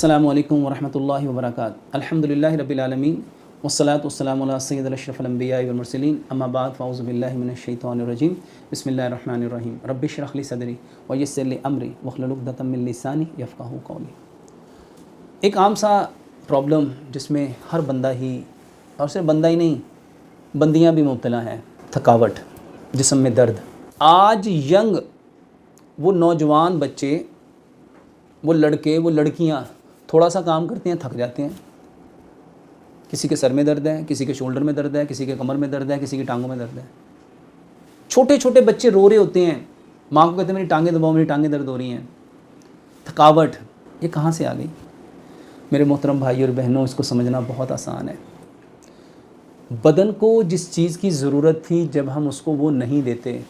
अस्सलामु अलैकुम वरहमतुल्लाहि वबरकातुहू। अल्हम्दुलिल्लाहि रब्बिल आलमीन वस्सलातु वस्सलामु अला सय्यिदिल अशरफिल अंबियाइ वल मुरसलीन अम्मा बाद फ़अऊज़ु बिल्लाहि मिनश शैतानिर रजीम बिस्मिल्लाहिर रहमानिर रहीम रब्बि इश्रह ली सदरी व यस्सिर ली अमरी वहलुल उक़दतम मिन लिसानी यफ़क़हू क़ौली। एक आम सा प्रॉब्लम जिसमें हर बंदा ही, और सिर्फ बंदा ही नहीं, बंदियाँ भी मुब्तला हैं, थकावट, जिस्म में दर्द। आज यंग वो नौजवान बच्चे, वो लड़के, वो लड़कियां थोड़ा सा काम करते हैं, थक जाते हैं। किसी के सर में दर्द है, किसी के शोल्डर में दर्द है, किसी के कमर में दर्द है, किसी की टांगों में दर्द है। छोटे छोटे बच्चे रो रहे होते हैं, माँ को कहते हैं मेरी टांगें दबाओ, मेरी टांगें दर्द हो रही हैं। थकावट ये कहाँ से आ गई? मेरे मोहतरम भाई और बहनों, इसको समझना बहुत आसान है। बदन को जिस चीज़ की ज़रूरत थी, जब हम उसको वो नहीं देते,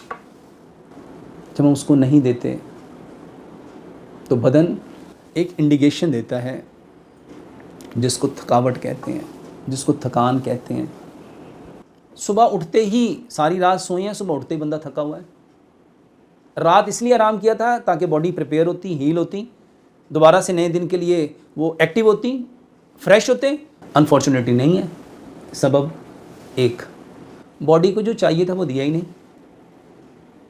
जब हम उसको नहीं देते तो बदन एक इंडिकेशन देता है जिसको थकावट कहते हैं, जिसको थकान कहते हैं। सुबह उठते ही, सारी रात सोए हैं, सुबह उठते ही बंदा थका हुआ है। रात इसलिए आराम किया था ताकि बॉडी प्रिपेयर होती, हील होती, दोबारा से नए दिन के लिए वो एक्टिव होती, फ्रेश होते। अनफॉर्चुनेटली नहीं है। सबब एक, बॉडी को जो चाहिए था वो दिया ही नहीं।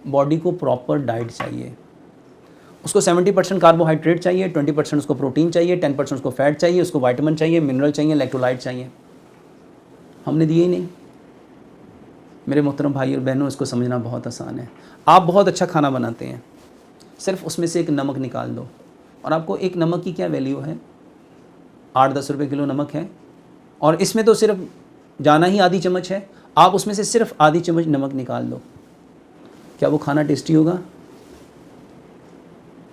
बॉडी को प्रॉपर डाइट चाहिए। उसको 70% कार्बोहाइड्रेट चाहिए, 20% उसको प्रोटीन चाहिए, 10% उसको फैट चाहिए, उसको विटामिन चाहिए, मिनरल चाहिए, इलेक्ट्रोलाइट चाहिए। हमने दिए ही नहीं। मेरे मोहतरम भाई और बहनों, इसको समझना बहुत आसान है। आप बहुत अच्छा खाना बनाते हैं, सिर्फ उसमें से एक नमक निकाल दो, और आपको एक नमक की क्या वैल्यू है? 8-10 रुपये किलो नमक है, और इसमें तो सिर्फ जाना ही आधी चम्मच है। आप उसमें से सिर्फ आधी चम्मच नमक निकाल दो, क्या वो खाना टेस्टी होगा?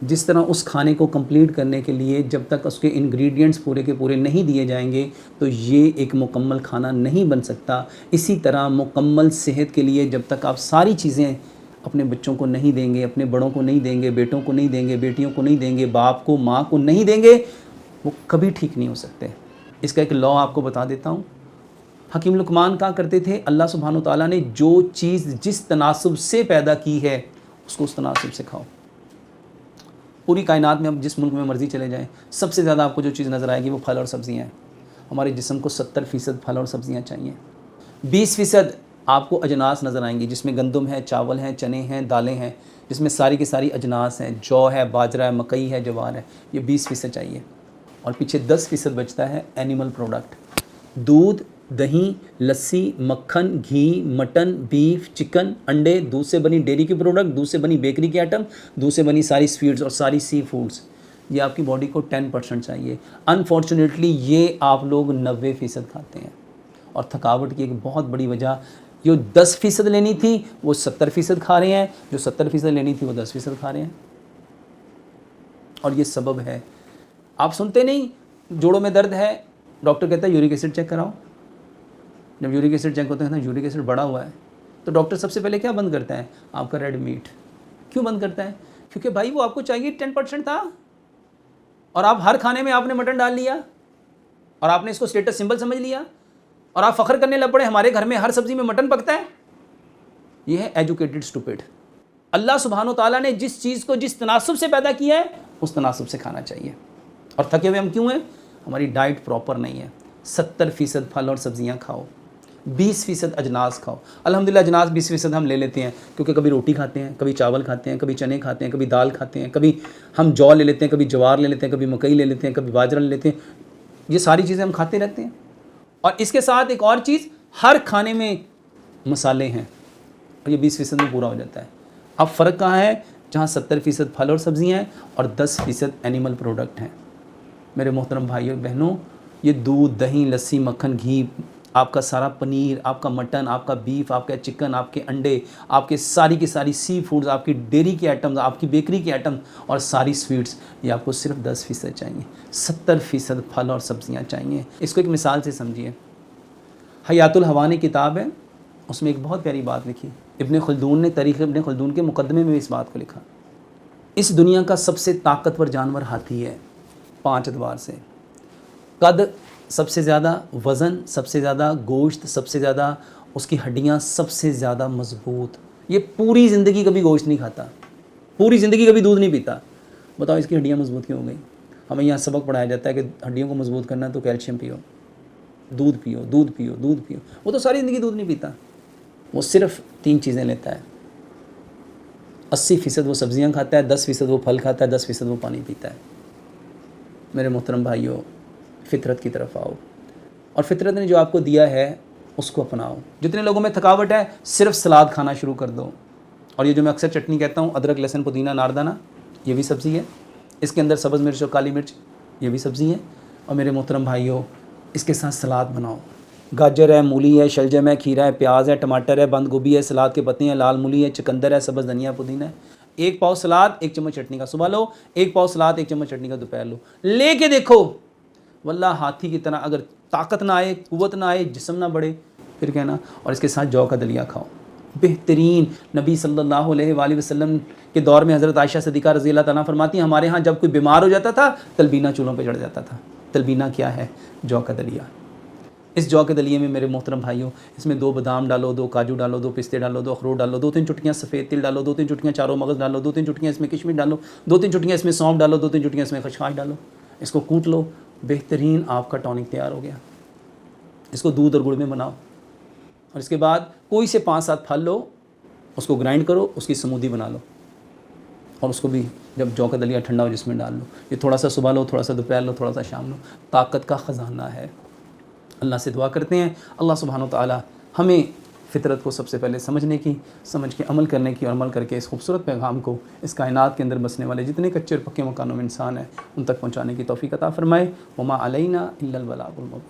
जिस तरह उस खाने को कंप्लीट करने के लिए जब तक उसके इंग्रेडिएंट्स पूरे के पूरे नहीं दिए जाएंगे तो ये एक मुकम्मल खाना नहीं बन सकता। इसी तरह मुकम्मल सेहत के लिए जब तक आप सारी चीज़ें अपने बच्चों को नहीं देंगे, अपने बड़ों को नहीं देंगे, बेटों को नहीं देंगे, बेटियों को नहीं देंगे, बाप को, माँ को नहीं देंगे, वो कभी ठीक नहीं हो सकते। इसका एक लॉ आपको बता देता हूँ। हकीम लुकमान कहा करते थे, अल्लाह सुब्हानो तआला ने जो चीज़ जिस तनासुब से पैदा की है उसको उस तनासुब से खाओ। पूरी कायनात में हम जिस मुल्क में मर्ज़ी चले जाएं, सबसे ज़्यादा आपको जो चीज़ नज़र आएगी वो फल और सब्ज़ियाँ हैं। हमारे जिस्म को 70% फल और सब्ज़ियाँ चाहिए। 20% आपको अजनास नज़र आएंगी, जिसमें गंदम है, चावल हैं, चने हैं, दालें हैं, जिसमें सारी की सारी अजनास हैं। जौ है, बाजरा है, मकई है, जवार है। ये 20% चाहिए। और पीछे 10% बचता है एनिमल प्रोडक्ट, दूध, दही, लस्सी, मक्खन, घी, मटन, बीफ, चिकन, अंडे, दूध से बनी डेयरी की प्रोडक्ट, दूध से बनी बेकरी के आइटम, दूध से बनी सारी स्वीट्स और सारी सी फूड्स। ये आपकी बॉडी को 10% चाहिए। अनफॉर्चुनेटली ये आप लोग 90% खाते हैं। और थकावट की एक बहुत बड़ी वजह, जो 10% लेनी थी वो 70% खा रहे हैं, जो 70% लेनी थी वो 10% खा रहे हैं। और ये सबब है, आप सुनते नहीं, जोड़ों में दर्द है, डॉक्टर कहता है यूरिक एसिड चेक कराओ। जब यूरिक एसिड चेक होता है ना, यूरिक एसिड बढ़ा हुआ है, तो डॉक्टर सबसे पहले क्या बंद करता है? आपका रेड मीट। क्यों बंद करता है? क्योंकि भाई वो आपको चाहिए 10% था, और आप हर खाने में आपने मटन डाल लिया, और आपने इसको स्टेटस सिंबल समझ लिया, और आप फ़ख्र करने लग पड़े हमारे घर में हर सब्ज़ी में मटन पकता है। ये है एजुकेटेड स्टूपिड। अल्लाह सुब्हानो तआला ने जिस चीज़ को जिस तनासुब से पैदा किया है उस तनासुब से खाना चाहिए। और थके हुए हम क्यों हैं? हमारी डाइट प्रॉपर नहीं है। 70% फल और सब्ज़ियाँ खाओ, 20% अजनास खाओ। अल्हम्दुलिल्लाह अजनास 20% हम ले लेते हैं, क्योंकि कभी रोटी खाते हैं, कभी चावल खाते हैं, कभी चने खाते हैं, कभी दाल खाते हैं, कभी हम जौ ले लेते हैं, कभी जवार ले लेते हैं, कभी मकई ले लेते हैं, कभी बाजरा ले लेते हैं। ये सारी चीज़ें हम खाते रहते हैं। और इसके साथ एक और चीज़, हर खाने में मसाले हैं, और ये 20% में पूरा हो जाता है। अब फ़र्क कहाँ है? जहाँ 70% फल और सब्ज़ियाँ हैं और 10% एनिमल प्रोडक्ट हैं। मेरे मोहतरम भाई और बहनों, ये दूध, दही, लस्सी, मक्खन, घी, आपका सारा पनीर, आपका मटन, आपका बीफ, आपका चिकन, आपके अंडे, आपके सारी की सारी सी फूड्स, आपकी डेयरी की आइटम्स, आपकी बेकरी की आइटम और सारी स्वीट्स, ये आपको सिर्फ 10% चाहिए। 70% फल और सब्ज़ियाँ चाहिए। इसको एक मिसाल से समझिए। हयातुल हवा ने किताब है, उसमें एक बहुत प्यारी बात लिखी। इब्न खल्दून ने तारीख़ इब्न खल्दून के मुकदमे में इस बात को लिखा, इस दुनिया का सबसे ताकतवर जानवर हाथी है, 5 एतबार से। कद सबसे ज़्यादा, वज़न सबसे ज़्यादा, गोश्त सबसे ज़्यादा, उसकी हड्डियाँ सबसे ज़्यादा मज़बूत। ये पूरी ज़िंदगी कभी गोश्त नहीं खाता, पूरी ज़िंदगी कभी दूध नहीं पीता। बताओ इसकी हड्डियाँ मज़बूत क्यों हो गई? हमें यहाँ सबक पढ़ाया जाता है कि हड्डियों को मजबूत करना है तो कैल्शियम पियो, दूध पियो, दूध पियो, दूध पियो। वो तो सारी ज़िंदगी दूध नहीं पीता, वो सिर्फ 3 चीज़ें लेता है। 80% वो सब्जियां खाता है, 10% वो फल खाता है, 10% वो पानी पीता है। मेरे मोहतरम भाइयों, फितरत की तरफ आओ और फितरत ने जो आपको दिया है उसको अपनाओ। जितने लोगों में थकावट है, सिर्फ सलाद खाना शुरू कर दो। और ये जो मैं अक्सर चटनी कहता हूँ, अदरक, लहसुन, पुदीना, नारदाना, ये भी सब्ज़ी है। इसके अंदर सब्ज़ मिर्च और काली मिर्च, ये भी सब्ज़ी है। और मेरे मोहतरम भाइयों, इसके साथ सलाद बनाओ। गाजर है, मूली है, शलजम है, खीरा है, प्याज है, टमाटर है, बंद गोभी है, सलाद के पत्ते हैं, लाल मूली है, चुकंदर है, सब्ज़ धनिया, पुदीना है। 1 पाव सलाद, 1 चम्मच चटनी का सुबह लो, 1 पाव सलाद, 1 चम्मच चटनी का दोपहर लो। लेके देखो, वल्लाह हाथी की तरह, अगर ताकत ना आए, कुव्वत ना आए, जिस्म ना बढ़े, फिर कहना। और इसके साथ जौ का दलिया खाओ, बेहतरीन। नबी सल्लल्लाहु अलैहि वसल्लम के दौर में हज़रत आयशा सिद्दीक़ा रज़ी अल्लाह ताला फरमाती हैं, हमारे यहाँ जब कोई बीमार हो जाता था, तलबीना चूल्हों पे चढ़ जाता था। तलबीना क्या है? जौ का दलिया। इस जौ के दलिए में मेरे मोहतरम भाइयों, इसमें 2 बादाम डालो, 2 काजू डालो, 2 पिस्ते डालो, 2 अखरोट डालो, 2-3 चुटकियाँ सफ़ेद तिल डालो, 2-3 चुटकियाँ चारों मगज़ डालो, 2-3 चुटकियाँ इसमें किशमिश डालो, 2-3 चुटकियाँ इसमें सौंफ डालो, 2-3 चुटकियाँ इसमें खसखस डालो। इसको कूट लो, बेहतरीन आपका टॉनिक तैयार हो गया। इसको दूध और गुड़ में बनाओ और इसके बाद कोई से 5-7 फल लो, उसको ग्राइंड करो, उसकी स्मूदी बना लो और उसको भी जब जौ का दलिया ठंडा हो जिसमें डाल लो। ये थोड़ा सा सुबह लो, थोड़ा सा दोपहर लो, थोड़ा सा शाम लो। ताकत का ख़जाना है। अल्लाह से दुआ करते हैं अल्लाह सुब्हानो तआला हमें फ़ितरत को सबसे पहले समझने की, समझ के अमल करने की और अमल करके इस खूबसूरत पैगाम को इस कायनात के अंदर बसने वाले जितने कच्चे और पक्के मकानों में इंसान हैं उन तक पहुँचाने की तौफ़ीक़ अता फ़रमाए। वमा अलैना इल्लल बलागुल मुबीन।